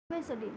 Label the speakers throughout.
Speaker 1: Basically.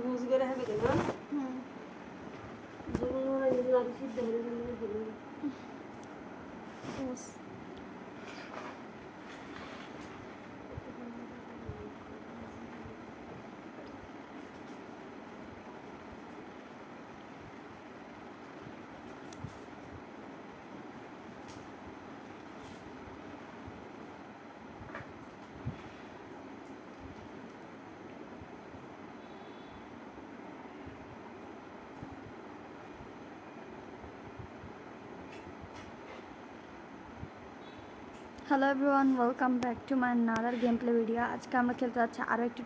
Speaker 2: Rüzgarı hem edin ha. Zorunlu rüzgarı şiddetli rüzgarı.
Speaker 1: Yes. Hello everyone, welcome back to my another gameplay video. আজকে আমরা খেলতে যাচ্ছি আরো একটি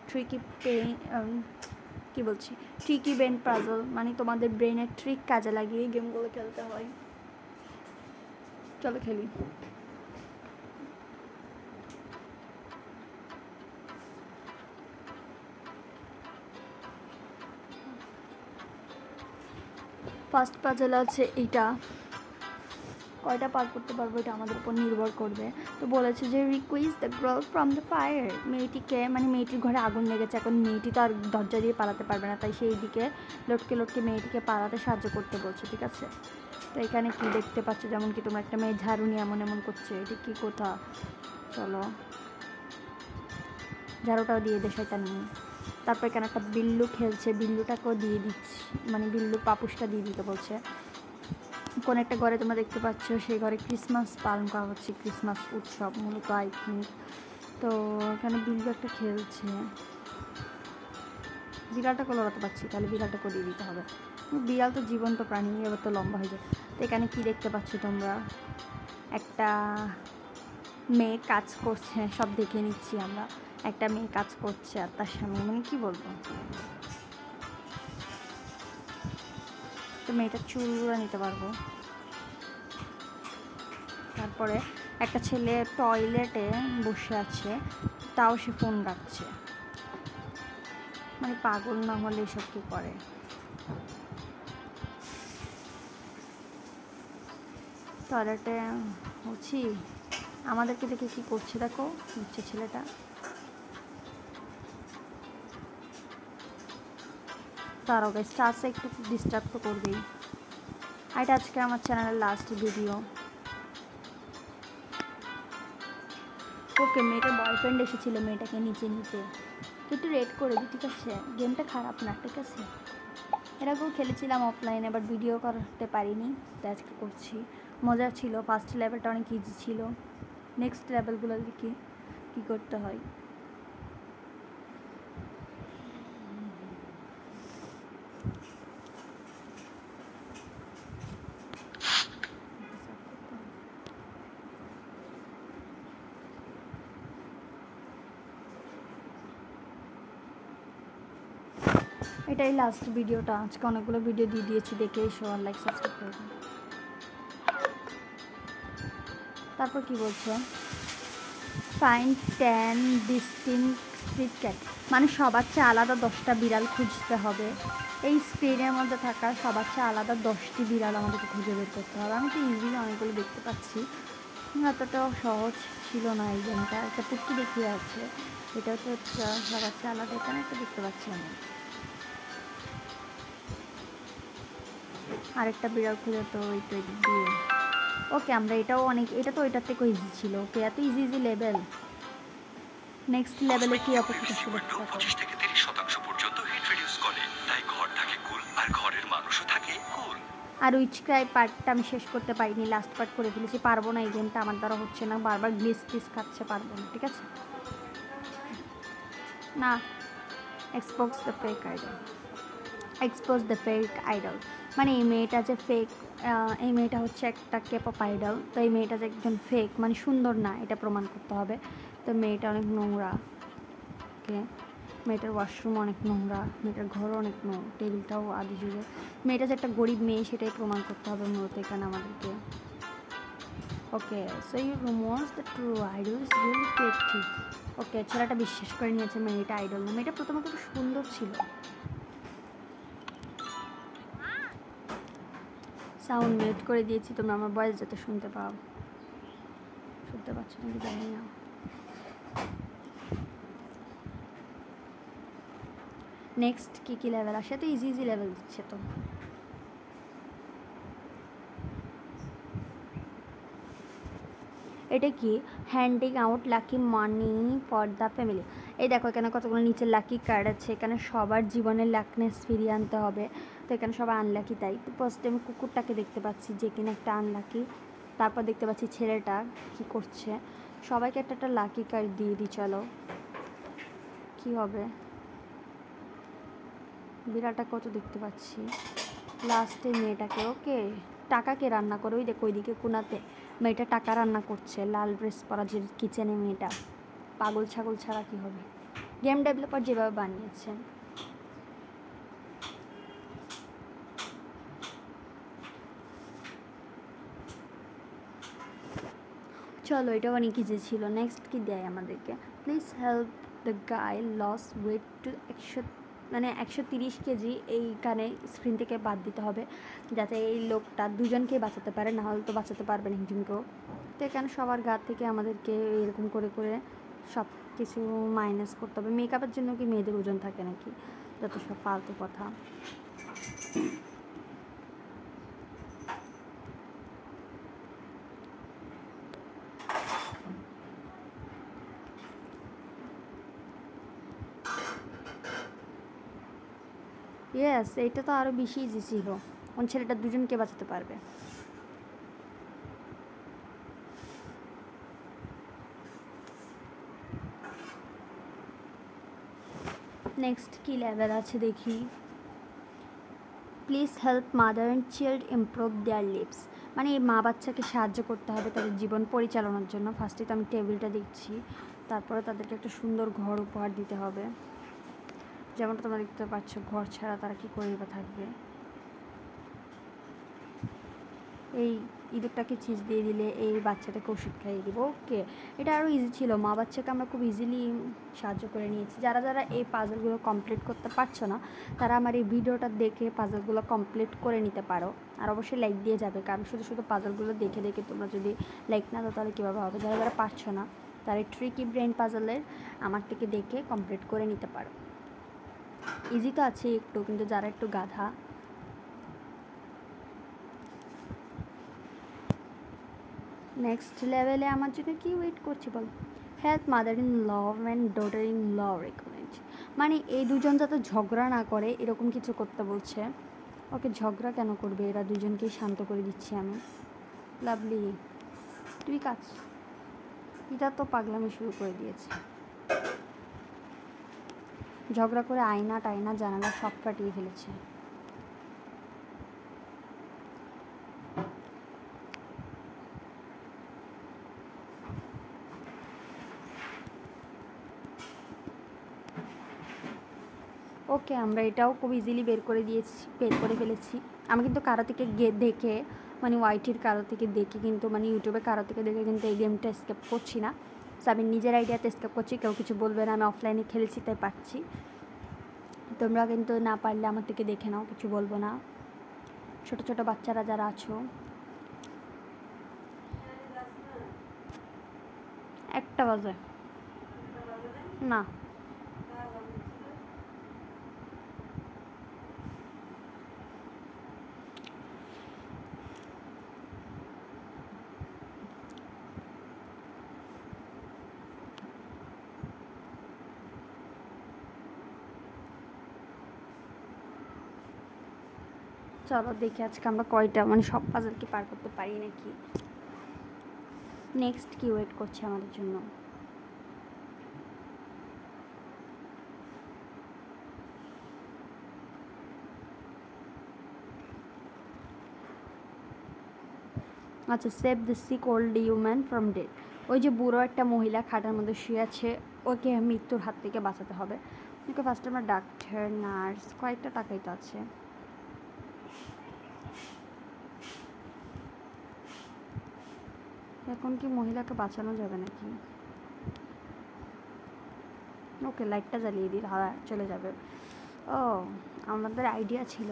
Speaker 1: tricky brain puzzle, মানে তোমাদের ব্রেনের ট্রিক কাজে লাগিয়ে গেমগুলো খেলতে হয়। চলো খেলি। ফার্স্ট পাজল আছে এটা, কয়টা পার করতে পারবো এটা আমাদের উপর নির্ভর করবে। তো বলেছে যে request the girl from the fire, মেয়েটিকে, মানে মেয়েটির ঘরে আগুন লেগেছে, এখন মেয়েটি তো আর দরজা দিয়ে পালাতে পারবে না, তাই সেই দিকে লটকে মেয়েটিকে পালাতে সাহায্য করতে বলছে, ঠিক আছে। তো এখানে কি দেখতে পাচ্ছ, যেমন কি তোমরা একটা মেয়ে ঝাড়ু নিয়ে এমন করছে, এটা কি কথা। চলো ঝাড়ুটাও দিয়ে দে সেটা নিয়ে। তারপর এখানে একটা বিল্লু খেলছে, বিল্লুটাকেও দিয়ে দিচ্ছি, মানে বিল্লুর পাপুসটা দিয়ে দিতে বলছে। কোন একটা ঘরে তোমরা দেখতে পাচ্ছ, সেই ঘরে ক্রিসমাস পালন করা হচ্ছে, ক্রিসমাস উৎসব মূলত আই থিঙ্ক। তো এখানে বিল্লু একটা খেলছে, বিড়ালটাকে লড়াতে পারছি, তাহলে বিড়ালটাকে দিয়ে দিতে হবে। বিড়াল তো জীবন্ত প্রাণী, এবার তো লম্বা হয়ে যায়। তো এখানে কি দেখতে পাচ্ছ তোমরা, একটা মেয়ে কাজ করছে, সব দেখে নিচ্ছি আমরা। একটা মেয়ে কাজ করছে আর তার সামনে, মানে কি বলবো, তো মেয়েটার চুলগুলো নিতে পারবো। তারপরে একটা ছেলে টয়লেটে বসে আছে, তাও সে ফোন ঘাঁটছে, মানে পাগল না হলে এসব কি করে। টয়লেটে হচ্ছি, আমাদেরকে দেখে কি করছে দেখো, বুঝছে ছেলেটা। তারও বেস্ট আছে, একটু ডিস্টার্ব তো করবেই। এটা আজকে আমার চ্যানেলের লাস্ট ভিডিও। ওকে, মেয়েটার বয়ফ্রেন্ড এসেছিলো মেয়েটাকে নিচে নিতে, তো একটু রেড করে দিই, ঠিক আছে। গেমটা খারাপ না, ঠিক আছে। এরকম খেলেছিলাম অফলাইনে, বাট ভিডিও করতে পারিনি, তো আজকে করছি। মজা ছিল, ফার্স্ট লেভেলটা অনেক ইজি ছিল, নেক্সট লেভেলগুলো দেখি কী করতে হয়। এটাই লাস্ট ভিডিওটা, আজকে অনেকগুলো ভিডিও দিয়ে দিয়েছি, দেখে এসো আর লাইক সাবস্ক্রাইব করবেন। তারপর কি বলছে, ফাইন্ড 10 ডিস্টিংক্ট স্ট্রিট ক্যাট, মানে সবার চেয়ে আলাদা 10টা বিড়াল খুঁজতে হবে। এই স্ক্রিনের মধ্যে থাকা সবার চেয়ে আলাদা 10টি বিড়াল আমাদেরকে খুঁজে বের করতে হবে। আমি তো ইজিলি অনেকগুলো দেখতে পাচ্ছি, অতটাও সহজ ছিল না এই গেমটা। একটা পুটকি দেখিয়ে আছে, এটাও তো সবার চেয়ে আলাদা, এখানে একটা দেখতে পাচ্ছি আমি। আরেকটা বিড়াল খুঁজে তো ওই তো দিয়ে ওকে আমরা এটাও অনেক এটা তো ওইটার থেকে ইজি ছিল ওকে এত ইজি ইজি লেভেল নেক্সট লেভেলে কি অপেক্ষা করছে দেখতে থাকো
Speaker 3: 25 থেকে 30% পর্যন্ত হিট রিডিউস করে তাই ঘর থাকে কুল আর ঘরের মানুষও থাকে কুল
Speaker 1: আর উইচ ক্রাই পার্টটা আমি শেষ করতে পারিনি লাস্ট পার্ট করে ফেলেছি পারবো না এই গেমটা আমার দ্বারা হচ্ছে না বারবার গ্লিচ টিচ খাচ্ছে পারবো না ঠিক আছে না expose the fake idol expose the fake idol মানে এই মেয়েটা যে ফেক এই মেয়েটা হচ্ছে একটা কেপপ আইডল তো এই মেয়েটা যে একজন ফেক মানে সুন্দর না এটা প্রমাণ করতে হবে তো মেয়েটা অনেক নোংরা ওকে মেয়েটার ওয়াশরুম অনেক নোংরা মেয়েটার ঘরও অনেক নোংরা টেবিলটাও আদি জুড়ে মেয়েটা যে একটা গরিব মেয়ে সেটাই প্রমাণ করতে হবে মূলত এখানে আমাদেরকে okay so you rumours the true idol is really creative okay ছেলেটা বিশ্বাস করে নিয়েছে মেয়েটা আইডল না মেয়েটা প্রথমত খুব সুন্দর ছিল সাউন্ড মিউট করে দিয়েছি তোমরা আমার ভয়েস যাতে শুনতে পাও শুনতে পাচ্ছ নাকি জানি না নেক্সট কী লেভেল আসে তো ইজি ইজি লেভেল দিচ্ছে তো এটা কি handing out lucky money for the family এই দেখো এখানে কতগুলো নিচে লাকি কার্ড আছে এখানে সবার জীবনের লাকনেস ফিরিয়ে আনতে হবে তো এখানে সবাই আনলাকি তাই তো ফার্স্ট টাইম কুকুরটাকে দেখতে পাচ্ছি যে কিনা একটা আনলাকি তারপর দেখতে পাচ্ছি ছেলেটা কি করছে সবাইকে একটা একটা লাকি কার্ড দিয়ে দিই চলো কি হবে বিড়ালটা কত দেখতে পাচ্ছি লাস্টে মেয়েটাকে ওকে টাকাকে রান্না করে ওই দেখো ওইদিকে কোনাতে মেয়েটা টাকা রান্না করছে লাল ড্রেস পরা যে কিচেনে মেয়েটা পাগল ছাগল ছাড়া কী হবে গেম ডেভেলপার যেভাবে বানিয়েছে চলো এটা অনেক ইজি ছিল নেক্সট কি দেয় আমাদেরকে please help the guy lose weight to 130 kg এইখানে স্ক্রিন থেকে বাদ দিতে হবে যাতে এই লোকটা দুজনকে বাঁচাতে পারে না হলে তো বাঁচাতে পারবে না একজনকেও তো এখানে সবার গা থেকে আমাদেরকে এরকম করে করে সব কিছু মাইনাস করতে হবে মেকআপের জন্য কি মেয়েদের ওজন থাকে নাকি যত সব ফালতু কথা ইয়েস এইটা তো আরও বেশি ইজি ছিল কোন ছেলেটা দুজনকে বাঁচাতে পারবে নেক্সট কি লেভেল আছে দেখি please help mother and child improve their lives মানে এই মা বাচ্চাকে সাহায্য করতে হবে তাদের জীবন পরিচালনার জন্য ফার্স্টে তো আমি টেবিলটা দেখছি তারপরে তাদেরকে একটা সুন্দর ঘর উপহার দিতে হবে যেমনটা তোমরা দেখতে পাচ্ছ ঘর ছাড়া তারা কী করে বা থাকবে এই ইঁদুরটাকে চিজ দিয়ে দিলে এই বাচ্চাটাকে ওষুধ খাইয়ে দিব ওকে এটা আরও ইজি ছিল মা বাচ্চাকে আমরা খুব ইজিলি সাহায্য করে নিয়েছি যারা যারা এই পাজলগুলো কমপ্লিট করতে পারছো না তারা আমার এই ভিডিওটা দেখে পাজলগুলো কমপ্লিট করে নিতে পারো আর অবশ্যই লাইক দিয়ে যাবে কারণ শুধু শুধু পাজলগুলো দেখে দেখে তোমরা যদি লাইক না দাও তাহলে কীভাবে হবে যারা যারা পারছো না তারা ট্রিকি ব্রেন পাজলের আমার থেকে দেখে কমপ্লিট করে নিতে পারো ইজি তো আছে একটু কিন্তু যারা একটু গাধা নেক্সট লেভেলে আমার জন্য কি ওয়েট করছে বল help mother in law and daughter in law recommend মানে এই দুজন যাতে ঝগড়া না করে এরকম কিছু করতে বলছে ওকে ঝগড়া কেন করবে এরা দুজনকেই শান্ত করে দিচ্ছি আমি লাভলি তুই কাজ এটা তো পাগলামি শুরু করে দিয়েছে ঝগড়া করে আয়না টায়না জানালা সব ফাটিয়ে ফেলেছে ওকে আমরা এটাও খুব ইজিলি বের করে ফেলেছি আমি কিন্তু কারো থেকে দেখে মানে ওয়াইটির কারো থেকে দেখে কিন্তু মানে ইউটিউবে কারো থেকে দেখে কিন্তু এই গেমটা স্কেপ করছি না সো আমি নিজের আইডিয়াতে স্কেপ করছি কেউ কিছু বলবে না আমি অফলাইনে খেলেছি তাই পাচ্ছি তোমরা কিন্তু না পারলে আমার থেকে দেখে নাও কিছু বলবো না ছোট ছোট বাচ্চারা যারা আছো একটা বাজে না চলো দেখি আজকে আমরা কয়টা মানে সব পাজল কি পার করতে পারি নাকি। নেক্সট কি ওয়েট করছে আমাদের জন্য। আচ্ছা, save the sick old human from death. ওই যে বুড়ো একটা মহিলা খাটের মধ্যে শুয়ে আছে, ওকে মৃত্যুর হাত থেকে বাঁচাতে হবে। ওকে ফার্স্ট আমরা ডাক্তার, নার্স, কয়েকটা টাকাই তো আছে। এখন কি মহিলাকে বাঁচানো যাবে নাকি? ওকে লাইটটা জ্বালিয়ে দিই, হাওয়া চলে যাবে। ও, আমাদের আইডিয়া ছিল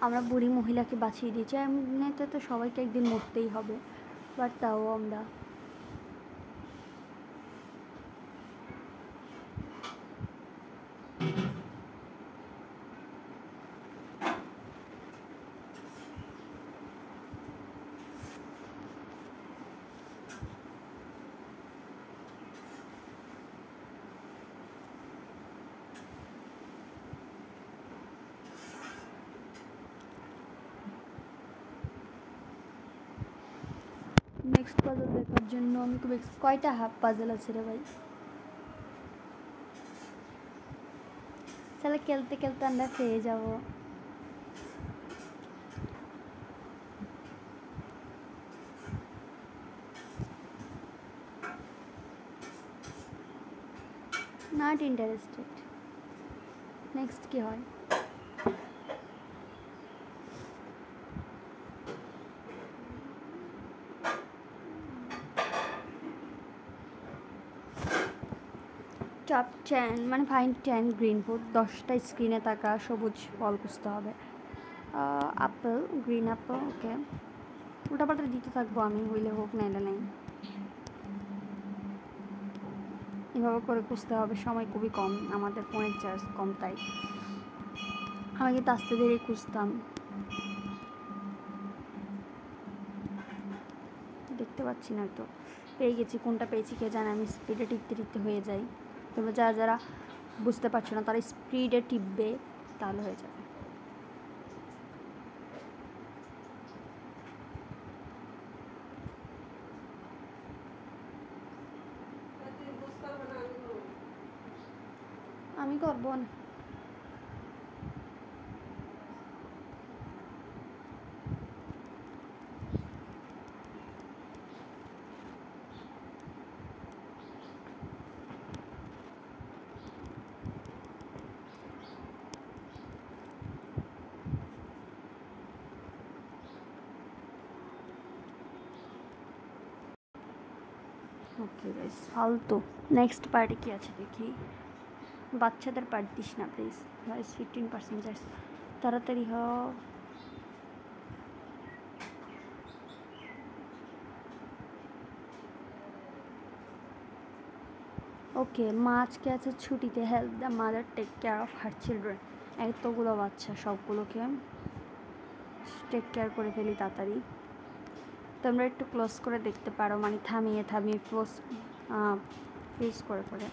Speaker 1: আমরা বুড়ি মহিলাকে বাঁচিয়ে দিয়েছি। এমনিতে তো সবাইকে একদিন মরতেই হবে, বাট তাও আমরা নেক্সট পাজল দেখার জন্য আমি খুব কয়টা হাফ পাজল আছে রে ভাই? চলো খেলতে খেলতে আমরা পেয়ে যাব। Not interested. নেক্সট কি হয়? টপ 10 মানে ফাইন্ড 10 গ্রিন ফুড। 10টা স্ক্রিনে থাকা সবুজ ফল খুঁজতে হবে। আপেল, গ্রিন আপেল, ওকে। উল্টাপাল্টা দিতে থাকবো আমি, হইলে হোক নাইলে নাই। এভাবে করে খুঁজতে হবে, সময় খুবই কম, আমাদের ফোনের চার্জ কম, তাই আমি কিন্তু আস্তে ধীরে খুঁজতাম। দেখতে পাচ্ছি না তো, পেয়ে গেছি। কোনটা পেয়েছি কে জানে, আমি স্পিডে টিপতে টিপতে হয়ে যাই। তোমরা যারা যারা বুঝতে পারছো না তারা স্পিডে টিপবে, তাহলে হয়ে যাবে। আমি করবো না। ওকে গাইস, ফালতু। নেক্সট পার্টি কি আছে দেখি। বাচ্চাদের পার্ট দিস না প্লিজ গাইস। 15% চার্জ, তাড়াতাড়ি হ। ওকে, মা আজকে আছে ছুটিতে। Help the mother take care of her children. এতগুলো বাচ্চা, সবগুলোকে টেক কেয়ার করে ফেলি তাড়াতাড়ি। তোমরা একটু ক্লোজ করে দেখতে পারো, মানে থামিয়ে থামিয়ে ফ্রিজ করে করে।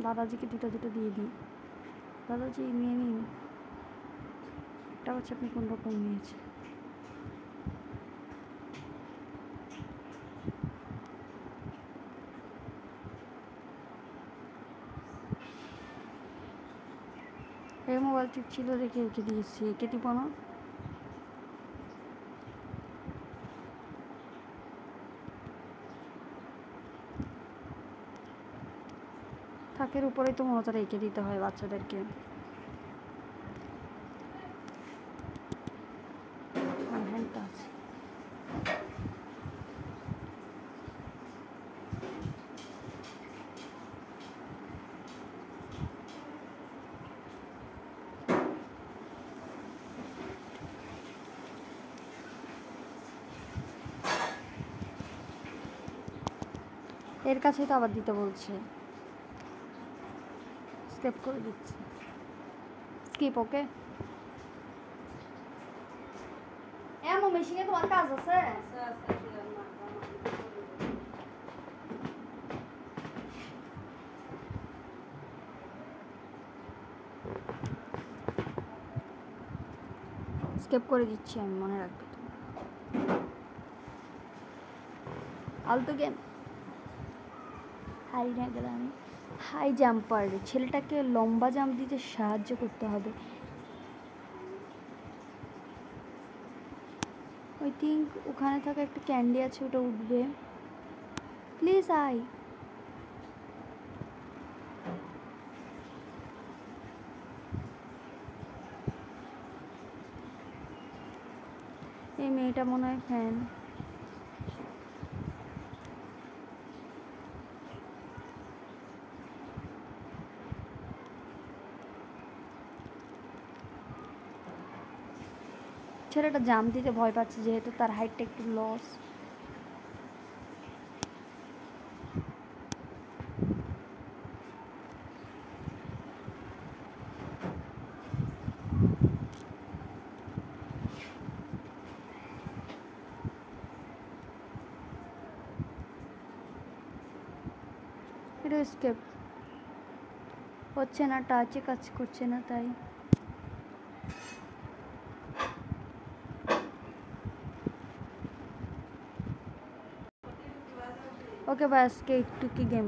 Speaker 1: দাদাজিকে দুটো দুটো দিয়ে দিই। দাদাজি নিয়ে নিন। একটা হচ্ছে আপনি কোন রকম নিয়েছে। এই মোবাইল ঠিক ছিল দেখে এঁকে দিয়েছি, এঁকে দিব না। থাকের উপরেই তো মতো রেখে দিতে হয় বাচ্চাদেরকে। হ্যান্ডটা আছে। এর কাছেই তো আবার দিতে বলছে, স্কিপ করে দিচ্ছি। স্কিপ, ওকে। এমন মেশিনে তোমার কাজ আছে? স্কেপ করে দিচ্ছি আমি, মনে রাখবে। আলতো গেম। হাই না গেলে আমি হাই জাম্পার, ছেলেটাকে লম্বা জাম্প দিতে সাহায্য করতে হবে। আই থিঙ্ক ওখানে থাকা একটা ক্যান্ডি আছে, ওটা উঠবে। Please I. এই মেয়েটা মনে হয় ফ্যান। ছেলেটা জাম্প দিতে ভয় পাচ্ছে যেহেতু তার হাইটটা একটু লস। এটা স্কেপ হচ্ছে না, টাচে কাজ করছে না, তাই ওকে। বা আজকে একটু কি গেম